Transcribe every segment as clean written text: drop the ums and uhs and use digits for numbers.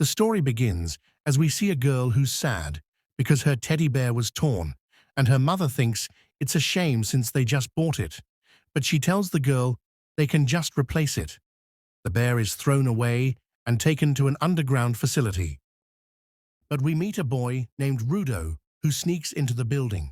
The story begins as we see a girl who's sad because her teddy bear was torn, and her mother thinks it's a shame since they just bought it. But she tells the girl they can just replace it. The bear is thrown away and taken to an underground facility. But we meet a boy named Rudo who sneaks into the building.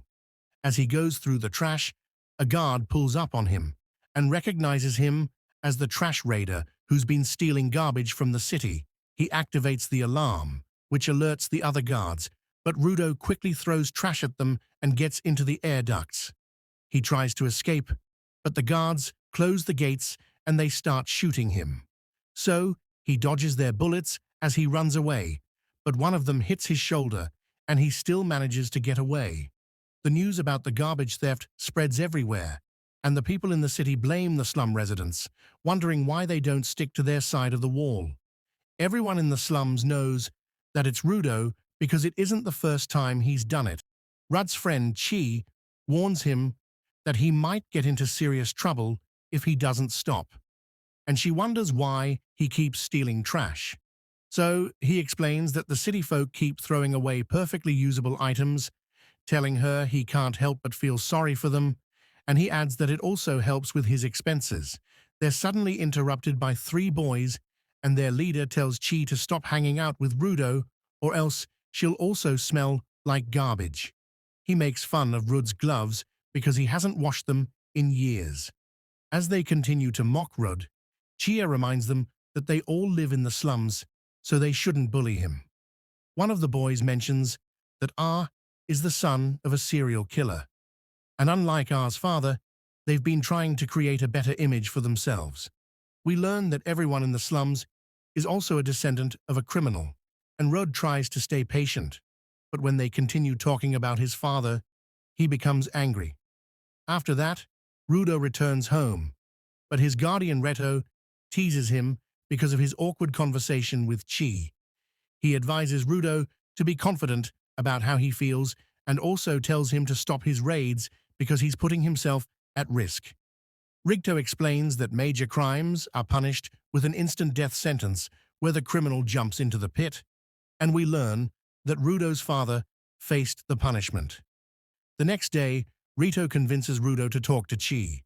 As he goes through the trash, a guard pulls up on him and recognizes him as the trash raider who's been stealing garbage from the city. He activates the alarm, which alerts the other guards, but Rudo quickly throws trash at them and gets into the air ducts. He tries to escape, but the guards close the gates and they start shooting him. So he dodges their bullets as he runs away, but one of them hits his shoulder and he still manages to get away. The news about the garbage theft spreads everywhere, and the people in the city blame the slum residents, wondering why they don't stick to their side of the wall. Everyone in the slums knows that it's Rudo because it isn't the first time he's done it. Rud's friend Chi warns him that he might get into serious trouble if he doesn't stop, and she wonders why he keeps stealing trash. So he explains that the city folk keep throwing away perfectly usable items, telling her he can't help but feel sorry for them, and he adds that it also helps with his expenses. They're suddenly interrupted by three boys, and their leader tells Chi to stop hanging out with Rudo, or else she'll also smell like garbage. He makes fun of Rud's gloves because he hasn't washed them in years. As they continue to mock Rud, Chia reminds them that they all live in the slums, so they shouldn't bully him. One of the boys mentions that R is the son of a serial killer, and unlike R's father, they've been trying to create a better image for themselves. We learn that everyone in the slums is also a descendant of a criminal, and Rud tries to stay patient, but when they continue talking about his father, he becomes angry. After that, Rudo returns home, but his guardian Reto teases him because of his awkward conversation with Chi. He advises Rudo to be confident about how he feels and also tells him to stop his raids because he's putting himself at risk. Rigto explains that major crimes are punished with an instant death sentence where the criminal jumps into the pit, and we learn that Rudo's father faced the punishment. The next day, Rito convinces Rudo to talk to Chi.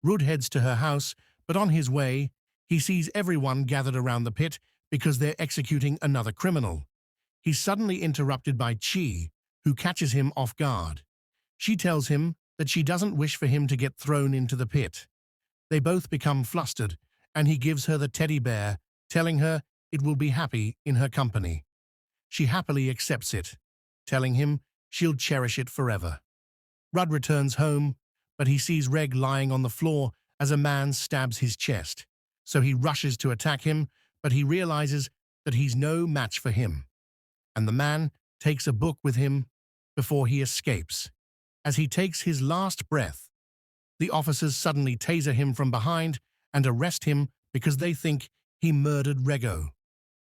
Rud heads to her house, but on his way, he sees everyone gathered around the pit because they're executing another criminal. He's suddenly interrupted by Chi, who catches him off guard. She tells him that she doesn't wish for him to get thrown into the pit. They both become flustered, and he gives her the teddy bear, telling her it will be happy in her company. She happily accepts it, telling him she'll cherish it forever. Rud returns home, but he sees Reg lying on the floor as a man stabs his chest. So he rushes to attack him, but he realizes that he's no match for him. And the man takes a book with him before he escapes. As he takes his last breath, the officers suddenly taser him from behind and arrest him because they think he murdered Rego.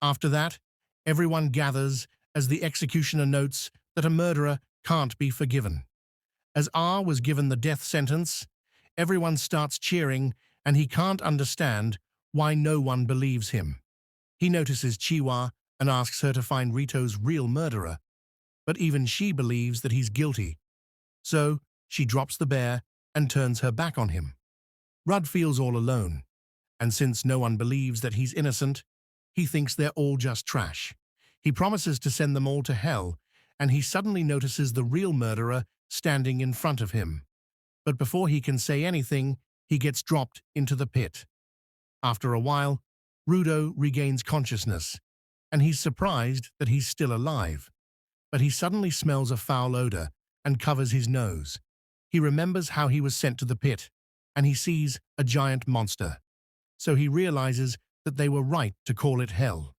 After that, everyone gathers as the executioner notes that a murderer can't be forgiven. As R was given the death sentence, everyone starts cheering and he can't understand why no one believes him. He notices Chiwa and asks her to find Rito's real murderer, but even she believes that he's guilty. So she drops the bear and turns her back on him. Rud feels all alone, and since no one believes that he's innocent, he thinks they're all just trash. He promises to send them all to hell, and he suddenly notices the real murderer standing in front of him. But before he can say anything, he gets dropped into the pit. After a while, Rudo regains consciousness, and he's surprised that he's still alive. But he suddenly smells a foul odor and covers his nose. He remembers how he was sent to the pit, and he sees a giant monster. So he realizes that they were right to call it hell.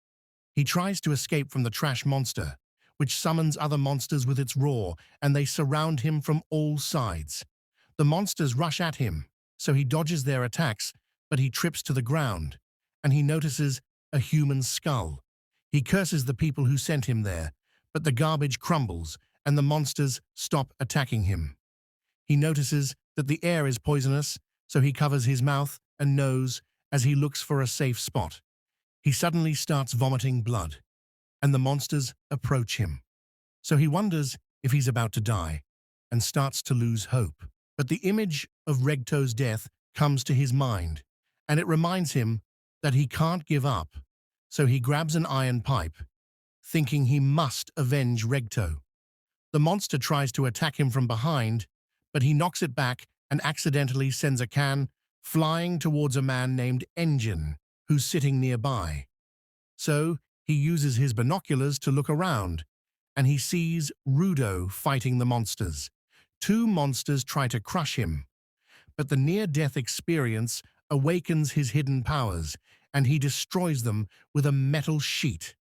He tries to escape from the trash monster, which summons other monsters with its roar, and they surround him from all sides. The monsters rush at him, so he dodges their attacks, but he trips to the ground, and he notices a human skull. He curses the people who sent him there, but the garbage crumbles, and the monsters stop attacking him. He notices that the air is poisonous, so he covers his mouth and nose as he looks for a safe spot. He suddenly starts vomiting blood. and the monsters approach him. So he wonders if he's about to die and starts to lose hope. But the image of Regto's death comes to his mind, and it reminds him that he can't give up. So he grabs an iron pipe, thinking he must avenge Regto. The monster tries to attack him from behind, but he knocks it back and accidentally sends a can flying towards a man named Engine, who's sitting nearby. So he uses his binoculars to look around, and he sees Rudo fighting the monsters. Two monsters try to crush him, but the near-death experience awakens his hidden powers, and he destroys them with a metal sheet.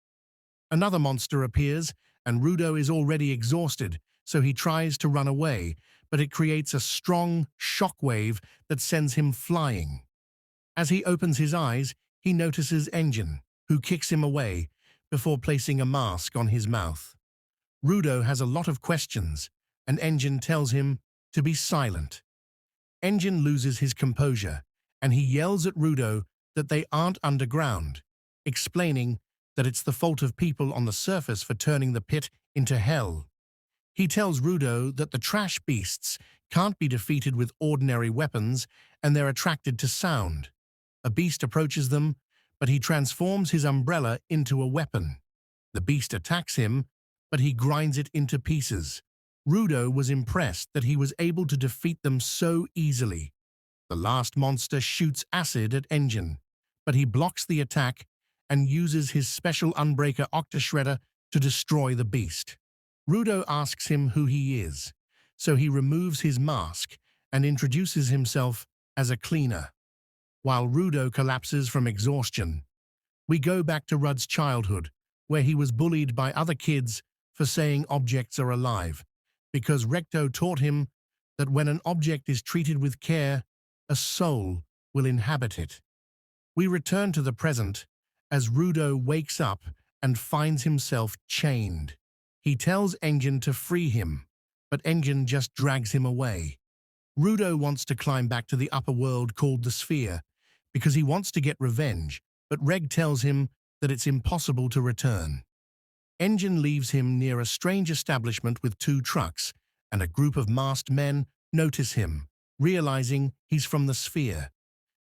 Another monster appears, and Rudo is already exhausted, so he tries to run away, but it creates a strong shockwave that sends him flying. As he opens his eyes, he notices Engine, who kicks him away before placing a mask on his mouth. Rudo has a lot of questions, and Engine tells him to be silent. Engine loses his composure, and he yells at Rudo that they aren't underground, explaining that it's the fault of people on the surface for turning the pit into hell. He tells Rudo that the trash beasts can't be defeated with ordinary weapons, and they're attracted to sound. A beast approaches them, but he transforms his umbrella into a weapon. The beast attacks him, but he grinds it into pieces. Rudo was impressed that he was able to defeat them so easily. The last monster shoots acid at Engine, but he blocks the attack and uses his special Unbreaker Octashredder to destroy the beast. Rudo asks him who he is, so he removes his mask and introduces himself as a cleaner. While Rudo collapses from exhaustion, we go back to Rudd's childhood, where he was bullied by other kids for saying objects are alive, because Recto taught him that when an object is treated with care, a soul will inhabit it. We return to the present as Rudo wakes up and finds himself chained. He tells Engine to free him, but Engine just drags him away. Rudo wants to climb back to the upper world called the Sphere because he wants to get revenge, but Reg tells him that it's impossible to return. Engine leaves him near a strange establishment with two trucks, and a group of masked men notice him, realizing he's from the Sphere.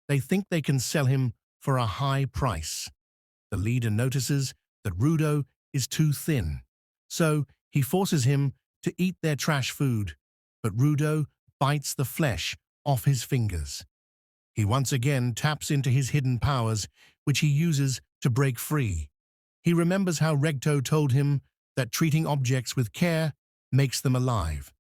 They think they can sell him for a high price. The leader notices that Rudo is too thin, so he forces him to eat their trash food, but Rudo bites the flesh off his fingers. He once again taps into his hidden powers, which he uses to break free. He remembers how Regto told him that treating objects with care makes them alive.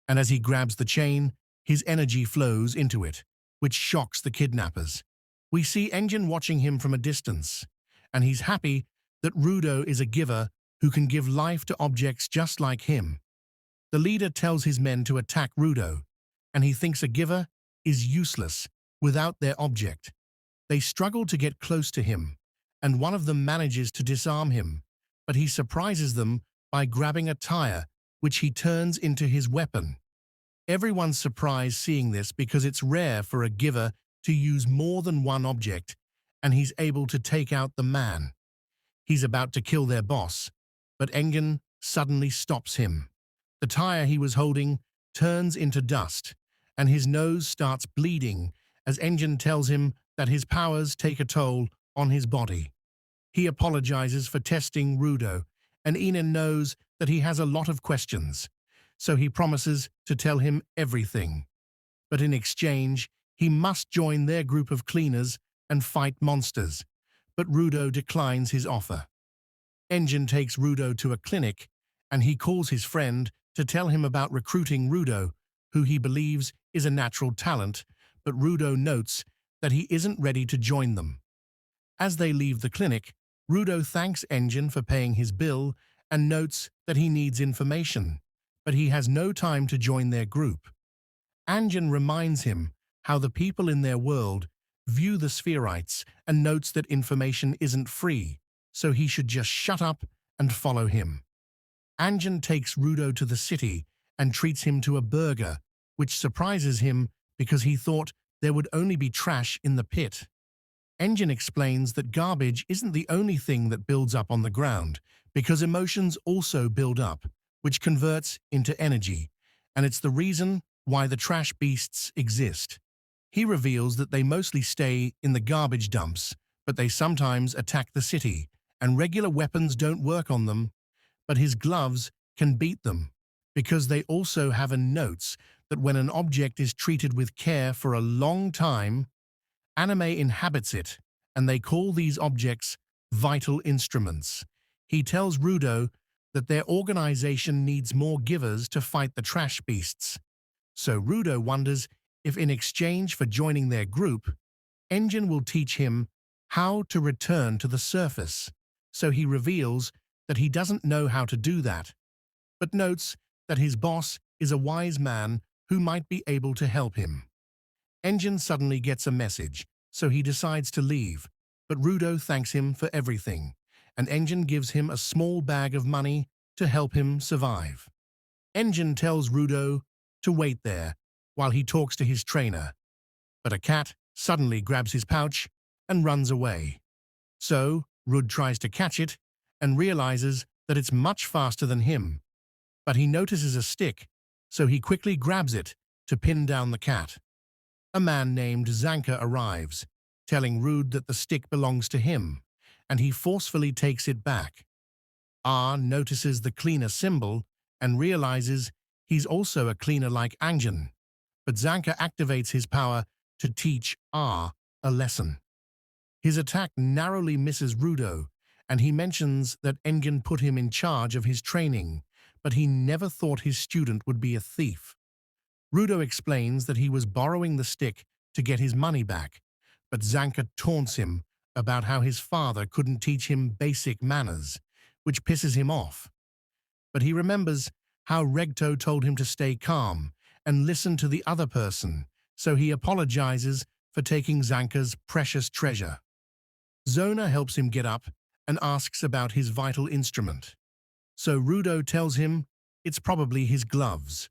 And as he grabs the chain, his energy flows into it, which shocks the kidnappers. We see Engine watching him from a distance, and he's happy that Rudo is a giver who can give life to objects just like him. The leader tells his men to attack Rudo, and he thinks a giver is useless without their object. They struggle to get close to him, and one of them manages to disarm him, but he surprises them by grabbing a tire, which he turns into his weapon. Everyone's surprised seeing this because it's rare for a giver to use more than one object, and he's able to take out the man. He's about to kill their boss, but Engin suddenly stops him. The tire he was holding turns into dust, and his nose starts bleeding as Engin tells him that his powers take a toll on his body. He apologizes for testing Rudo, and Enan knows that he has a lot of questions, so he promises to tell him everything. But in exchange, he must join their group of cleaners and fight monsters, but Rudo declines his offer. Engin takes Rudo to a clinic, and he calls his friend to tell him about recruiting Rudo, who he believes is a natural talent, but Rudo notes that he isn't ready to join them. As they leave the clinic, Rudo thanks Engin for paying his bill and notes that he needs information, but he has no time to join their group. Engin reminds him how the people in their world view the Spherites and notes that information isn't free, so he should just shut up and follow him. Engin takes Rudo to the city and treats him to a burger, which surprises him because he thought there would only be trash in the pit. Engine explains that garbage isn't the only thing that builds up on the ground, because emotions also build up, which converts into energy, and it's the reason why the trash beasts exist. He reveals that they mostly stay in the garbage dumps, but they sometimes attack the city, and regular weapons don't work on them, but his gloves can beat them, because they also have a notes that when an object is treated with care for a long time, anime inhabits it, and they call these objects vital instruments. He tells Rudo that their organization needs more givers to fight the trash beasts. So Rudo wonders if in exchange for joining their group, Engine will teach him how to return to the surface. So he reveals that he doesn't know how to do that, but notes that his boss is a wise man who might be able to help him. Engine suddenly gets a message, so he decides to leave, but Rudo thanks him for everything, and Engine gives him a small bag of money to help him survive. Engine tells Rudo to wait there while he talks to his trainer, but a cat suddenly grabs his pouch and runs away. So Rud tries to catch it and realizes that it's much faster than him, but he notices a stick, so he quickly grabs it to pin down the cat. A man named Zanka arrives, telling Rud that the stick belongs to him, and he forcefully takes it back. R notices the cleaner symbol and realizes he's also a cleaner like Angin, but Zanka activates his power to teach R a lesson. His attack narrowly misses Rudo, and he mentions that Engin put him in charge of his training, but he never thought his student would be a thief. Rudo explains that he was borrowing the stick to get his money back, but Zanka taunts him about how his father couldn't teach him basic manners, which pisses him off. But he remembers how Regto told him to stay calm and listen to the other person, so he apologizes for taking Zanka's precious treasure. Zona helps him get up and asks about his vital instrument. So Rudo tells him it's probably his gloves.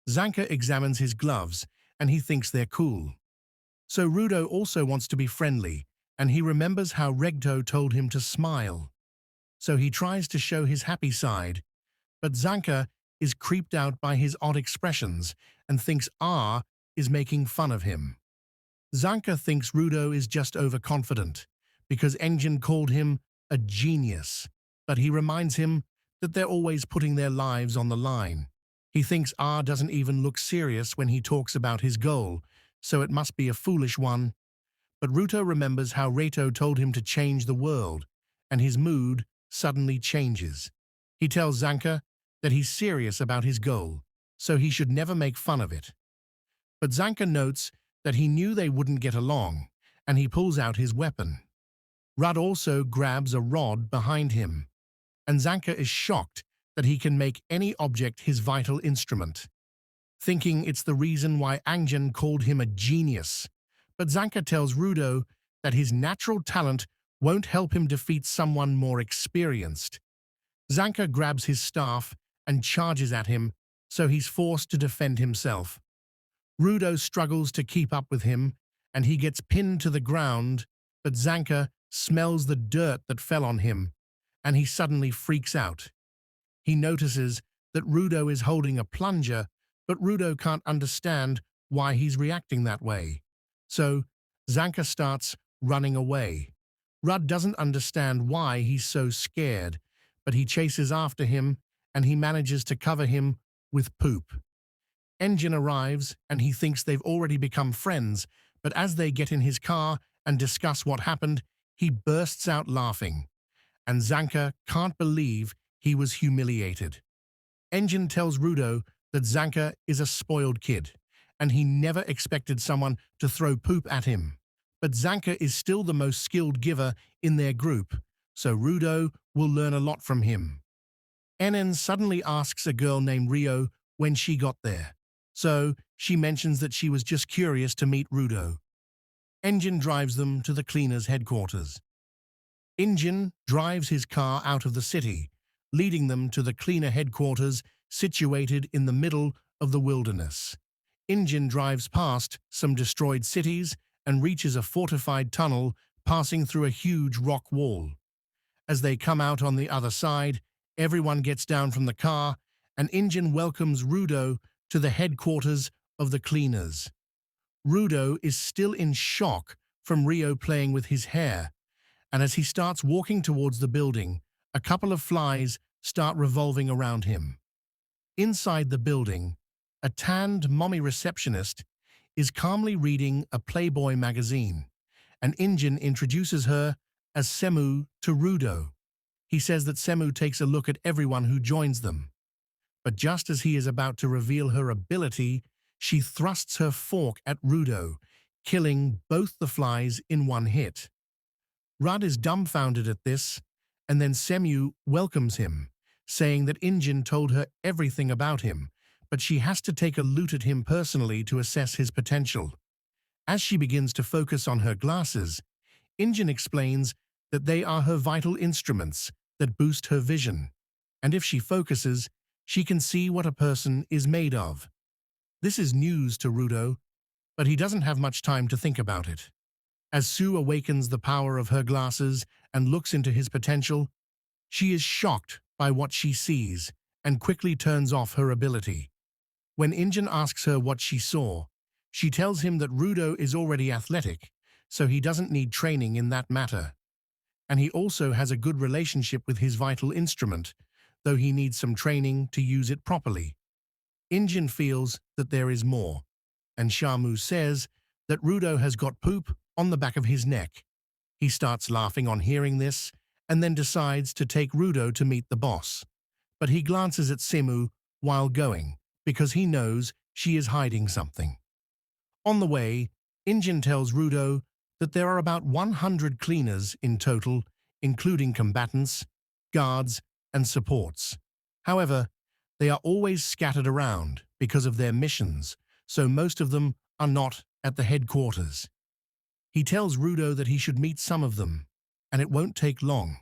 Zanka examines his gloves and he thinks they're cool. So Rudo also wants to be friendly, and he remembers how Regto told him to smile. So he tries to show his happy side, but Zanka is creeped out by his odd expressions and thinks R is making fun of him. Zanka thinks Rudo is just overconfident because Engine called him a genius, but he reminds him that they're always putting their lives on the line. He thinks R doesn't even look serious when he talks about his goal, so it must be a foolish one. But Ruto remembers how Reito told him to change the world, and his mood suddenly changes. He tells Zanka that he's serious about his goal, so he should never make fun of it. But Zanka notes that he knew they wouldn't get along, and he pulls out his weapon. Rudd also grabs a rod behind him, and Zanka is shocked that he can make any object his vital instrument, thinking it's the reason why Angin called him a genius. But Zanka tells Rudo that his natural talent won't help him defeat someone more experienced. Zanka grabs his staff and charges at him, so he's forced to defend himself. Rudo struggles to keep up with him, and he gets pinned to the ground, but Zanka smells the dirt that fell on him, and he suddenly freaks out. He notices that Rudo is holding a plunger, but Rudo can't understand why he's reacting that way. So Zanka starts running away. Rudd doesn't understand why he's so scared, but he chases after him and he manages to cover him with poop. Engine arrives and he thinks they've already become friends, but as they get in his car and discuss what happened, he bursts out laughing, and Zanka can't believe he was humiliated. Engine tells Rudo that Zanka is a spoiled kid, and he never expected someone to throw poop at him. But Zanka is still the most skilled giver in their group, so Rudo will learn a lot from him. Enen suddenly asks a girl named Rio when she got there, so she mentions that she was just curious to meet Rudo. Engine drives them to the cleaner's headquarters. Engine drives his car out of the city, leading them to the cleaner headquarters situated in the middle of the wilderness. Engine drives past some destroyed cities and reaches a fortified tunnel passing through a huge rock wall. As they come out on the other side, everyone gets down from the car, and Injin welcomes Rudo to the headquarters of the cleaners. Rudo is still in shock from Rio playing with his hair, and as he starts walking towards the building, a couple of flies start revolving around him. Inside the building, a tanned mommy receptionist is calmly reading a Playboy magazine, and Injin introduces her as Semu to Rudo. He says that Semu takes a look at everyone who joins them. But just as he is about to reveal her ability, she thrusts her fork at Rudo, killing both the flies in one hit. Rud is dumbfounded at this, and then Semu welcomes him, saying that Injin told her everything about him, but she has to take a look at him personally to assess his potential. As she begins to focus on her glasses, Injin explains that they are her vital instruments that boost her vision, and if she focuses, she can see what a person is made of. This is news to Rudo, but he doesn't have much time to think about it. As Sue awakens the power of her glasses and looks into his potential, she is shocked by what she sees and quickly turns off her ability. When Injin asks her what she saw, she tells him that Rudo is already athletic, so he doesn't need training in that matter. And he also has a good relationship with his vital instrument, though he needs some training to use it properly. Injin feels that there is more, and Shamu says that Rudo has got poop on the back of his neck. He starts laughing on hearing this, and then decides to take Rudo to meet the boss. But he glances at Semu while going, because he knows she is hiding something. On the way, Injin tells Rudo that there are about 100 cleaners in total, including combatants, guards, and supports. However, they are always scattered around because of their missions, so most of them are not at the headquarters. He tells Rudo that he should meet some of them, and it won't take long.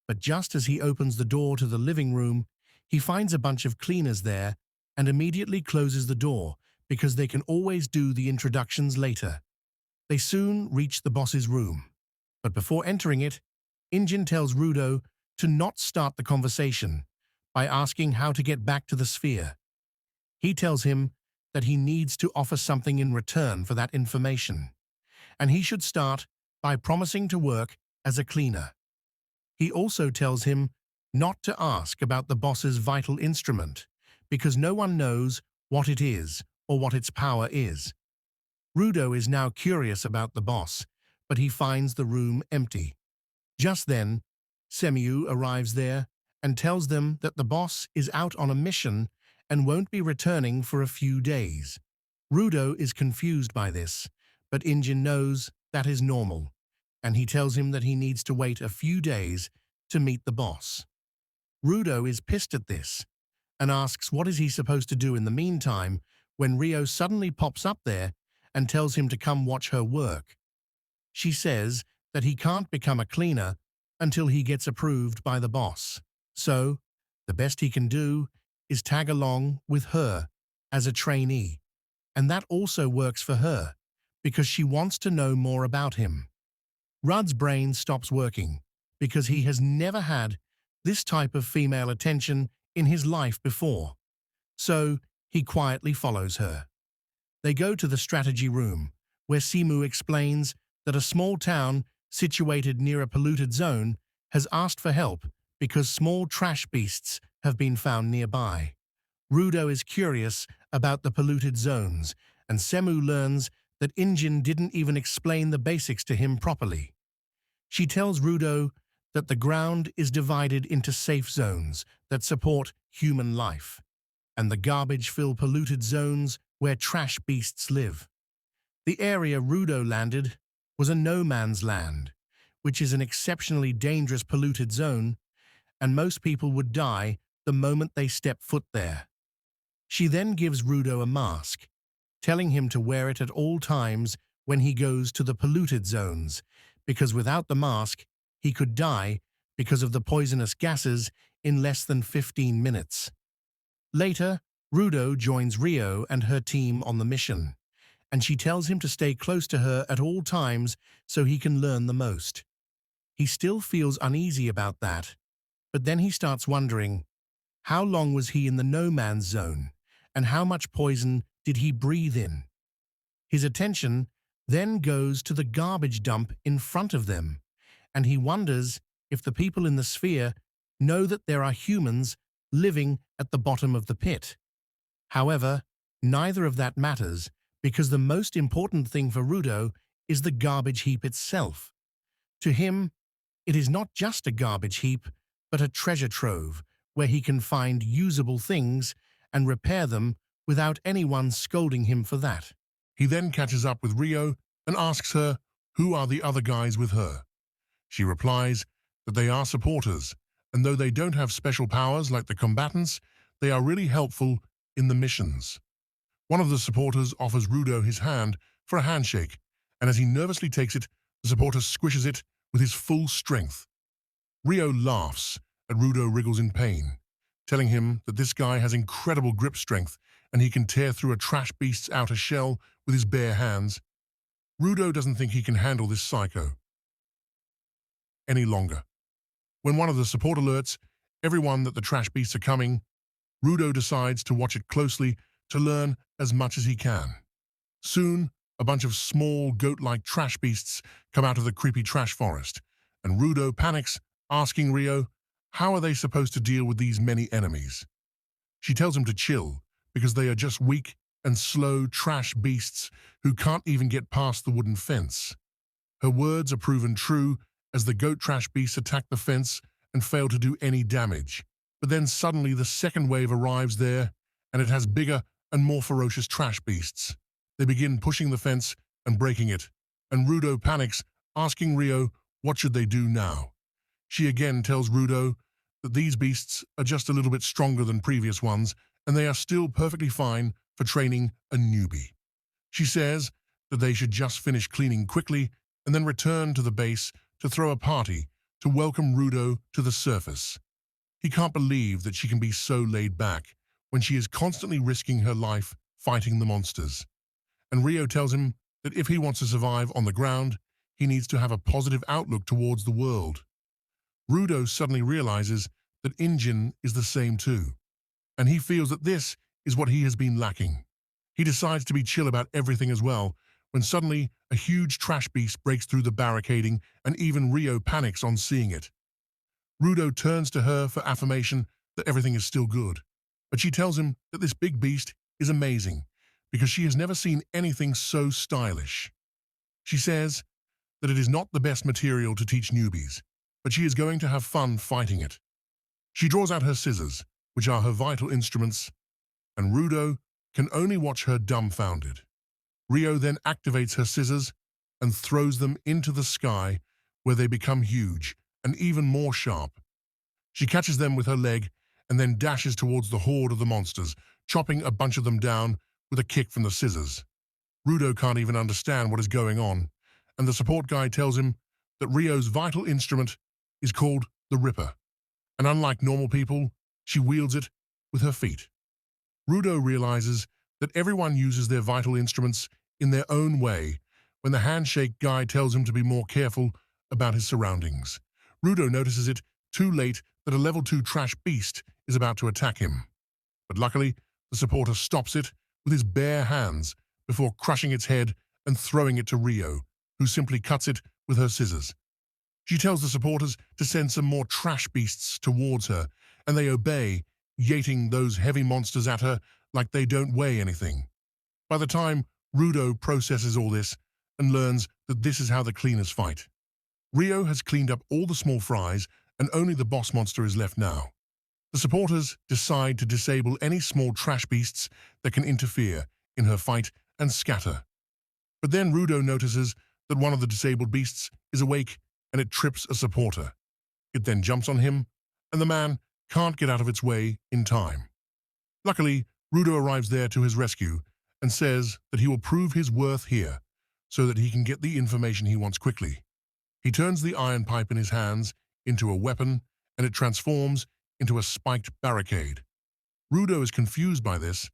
But just as he opens the door to the living room, he finds a bunch of cleaners there and immediately closes the door because they can always do the introductions later. They soon reach the boss's room, but before entering it, Injin tells Rudo to not start the conversation by asking how to get back to the sphere. He tells him that he needs to offer something in return for that information, and he should start by promising to work as a cleaner. He also tells him not to ask about the boss's vital instrument, because no one knows what it is or what its power is. Rudo is now curious about the boss, but he finds the room empty. Just then, Semu arrives there and tells them that the boss is out on a mission and won't be returning for a few days. Rudo is confused by this, but Injin knows that is normal, and he tells him that he needs to wait a few days to meet the boss. Rudo is pissed at this and asks what is he supposed to do in the meantime when Rio suddenly pops up there and tells him to come watch her work. She says that he can't become a cleaner until he gets approved by the boss. So, the best he can do is tag along with her as a trainee. And that also works for her, because she wants to know more about him. Rud's brain stops working, because he has never had this type of female attention in his life before. So, he quietly follows her. They go to the strategy room, where Semu explains that a small town situated near a polluted zone has asked for help because small trash beasts have been found nearby. Rudo is curious about the polluted zones, and Semu learns that Injin didn't even explain the basics to him properly. She tells Rudo that the ground is divided into safe zones that support human life, and the garbage-filled polluted zones where trash beasts live. The area Rudo landed was a no-man's land, which is an exceptionally dangerous polluted zone, and most people would die the moment they step foot there. She then gives Rudo a mask, telling him to wear it at all times when he goes to the polluted zones, because without the mask, he could die because of the poisonous gases in less than 15 minutes. Later, Rudo joins Rio and her team on the mission, and she tells him to stay close to her at all times so he can learn the most. He still feels uneasy about that, but then he starts wondering, how long was he in the no-man's zone, and how much poison did he breathe in? His attention then goes to the garbage dump in front of them, and he wonders if the people in the sphere know that there are humans living at the bottom of the pit. However, neither of that matters, because the most important thing for Rudo is the garbage heap itself. To him, it is not just a garbage heap, but a treasure trove where he can find usable things and repair them without anyone scolding him for that. He then catches up with Rio and asks her who are the other guys with her. She replies that they are supporters, and though they don't have special powers like the combatants, they are really helpful in the missions. One of the supporters offers Rudo his hand for a handshake, and as he nervously takes it, the supporter squishes it with his full strength. Rio laughs, and Rudo wriggles in pain, telling him that this guy has incredible grip strength and he can tear through a trash beast's outer shell with his bare hands. Rudo doesn't think he can handle this psycho any longer. When one of the support alerts everyone that the trash beasts are coming, Rudo decides to watch it closely to learn as much as he can. Soon, a bunch of small, goat-like trash beasts come out of the creepy trash forest, and Rudo panics, asking Rio, how are they supposed to deal with these many enemies? She tells him to chill, because they are just weak and slow trash beasts who can't even get past the wooden fence. Her words are proven true as the goat trash beasts attack the fence and fail to do any damage. But then suddenly the second wave arrives there, and it has bigger and more ferocious trash beasts. They begin pushing the fence and breaking it, and Rudo panics, asking Rio what should they do now. She again tells Rudo that these beasts are just a little bit stronger than previous ones, and they are still perfectly fine for training a newbie. She says that they should just finish cleaning quickly and then return to the base to throw a party to welcome Rudo to the surface. He can't believe that she can be so laid back when she is constantly risking her life fighting the monsters. And Rio tells him that if he wants to survive on the ground, he needs to have a positive outlook towards the world. Rudo suddenly realizes that Injin is the same too, and he feels that this is what he has been lacking. He decides to be chill about everything as well, when suddenly a huge trash beast breaks through the barricading and even Rio panics on seeing it. Rudo turns to her for affirmation that everything is still good, but she tells him that this big beast is amazing because she has never seen anything so stylish. She says that it is not the best material to teach newbies, but she is going to have fun fighting it. She draws out her scissors, which are her vital instruments, and Rudo can only watch her dumbfounded. Rio then activates her scissors and throws them into the sky, where they become huge and even more sharp. She catches them with her leg and then dashes towards the horde of the monsters, chopping a bunch of them down with a kick from the scissors. Rudo can't even understand what is going on, and the support guy tells him that Rio's vital instrument is called the Ripper, and unlike normal people, she wields it with her feet. Rudo realizes that everyone uses their vital instruments in their own way when the handshake guy tells him to be more careful about his surroundings. Rudo notices it too late that a level 2 trash beast is about to attack him. But luckily, the supporter stops it with his bare hands before crushing its head and throwing it to Rio, who simply cuts it with her scissors. She tells the supporters to send some more trash beasts towards her, and they obey, yeeting those heavy monsters at her like they don't weigh anything. By the time Rudo processes all this and learns that this is how the cleaners fight, Rio has cleaned up all the small fries and only the boss monster is left now. The supporters decide to disable any small trash beasts that can interfere in her fight and scatter. But then Rudo notices that one of the disabled beasts is awake and it trips a supporter. It then jumps on him, and the man can't get out of its way in time. Luckily, Rudo arrives there to his rescue and says that he will prove his worth here so that he can get the information he wants quickly. He turns the iron pipe in his hands into a weapon, and it transforms into a spiked barricade. Rudo is confused by this,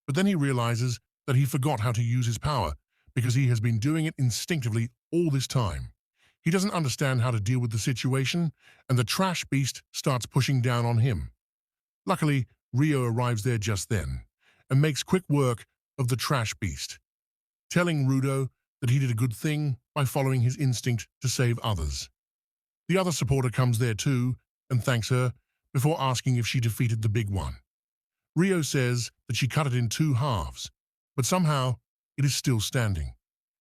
but then he realizes that he forgot how to use his power because he has been doing it instinctively all this time. He doesn't understand how to deal with the situation, and the trash beast starts pushing down on him. Luckily, Rio arrives there just then and makes quick work of the trash beast, telling Rudo that he did a good thing by following his instinct to save others. The other supporter comes there too and thanks her before asking if she defeated the big one. Rio says that she cut it in 2 halves, but somehow it is still standing.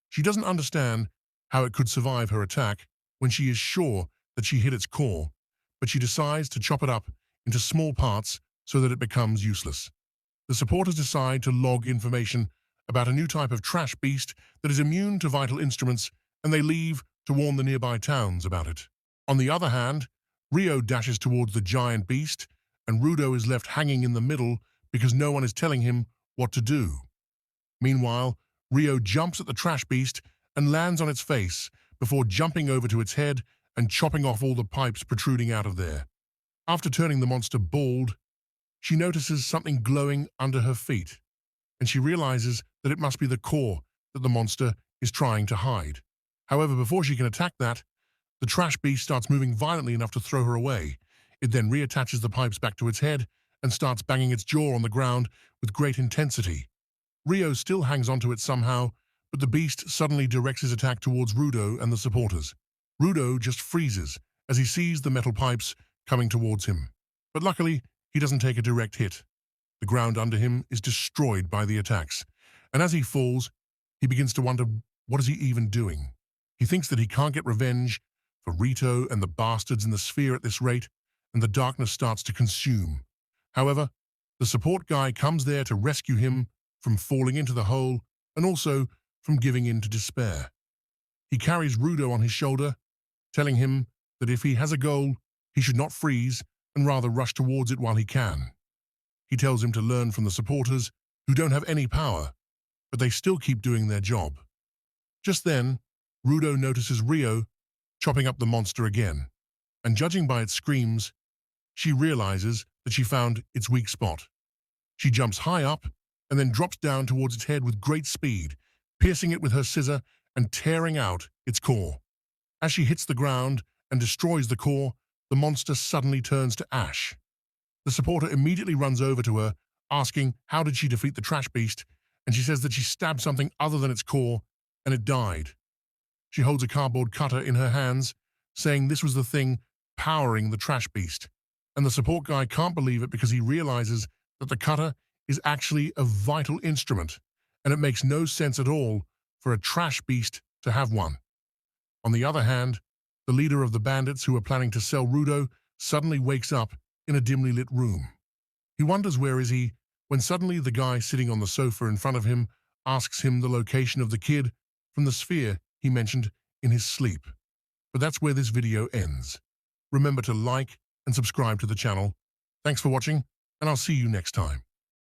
She doesn't understand how it could survive her attack when she is sure that she hit its core, but she decides to chop it up into small parts so that it becomes useless. The supporters decide to log information about a new type of trash beast that is immune to vital instruments, and they leave to warn the nearby towns about it. On the other hand, Rio dashes towards the giant beast, and Rudo is left hanging in the middle because no one is telling him what to do. Meanwhile, Rio jumps at the trash beast and lands on its face before jumping over to its head and chopping off all the pipes protruding out of there. After turning the monster bald, she notices something glowing under her feet, and she realizes that it must be the core that the monster is trying to hide. However, before she can attack that, the trash beast starts moving violently enough to throw her away. It then reattaches the pipes back to its head and starts banging its jaw on the ground with great intensity. Rio still hangs onto it somehow, but the beast suddenly directs his attack towards Rudo and the supporters. Rudo just freezes as he sees the metal pipes coming towards him. But luckily, he doesn't take a direct hit. The ground under him is destroyed by the attacks, and as he falls, he begins to wonder what is he even doing. He thinks that he can't get revenge for Rito and the bastards in the sphere at this rate, and the darkness starts to consume. However, the support guy comes there to rescue him from falling into the hole and also from giving in to despair. He carries Rudo on his shoulder, telling him that if he has a goal, he should not freeze and rather rush towards it while he can. He tells him to learn from the supporters who don't have any power, but they still keep doing their job. Just then, Rudo notices Rio chopping up the monster again, and judging by its screams, she realizes that she found its weak spot. She jumps high up and then drops down towards its head with great speed, piercing it with her scissor and tearing out its core. As she hits the ground and destroys the core, the monster suddenly turns to ash. The supporter immediately runs over to her, asking how did she defeat the trash beast, and she says that she stabbed something other than its core, and it died. She holds a cardboard cutter in her hands, saying this was the thing powering the trash beast, and the support guy can't believe it because he realizes that the cutter is actually a vital instrument, and it makes no sense at all for a trash beast to have one. On the other hand, the leader of the bandits who are planning to sell Rudo suddenly wakes up in a dimly lit room. He wonders where is he, when suddenly the guy sitting on the sofa in front of him asks him the location of the kid from the sphere he mentioned in his sleep. But that's where this video ends. Remember to like and subscribe to the channel. Thanks for watching, and I'll see you next time.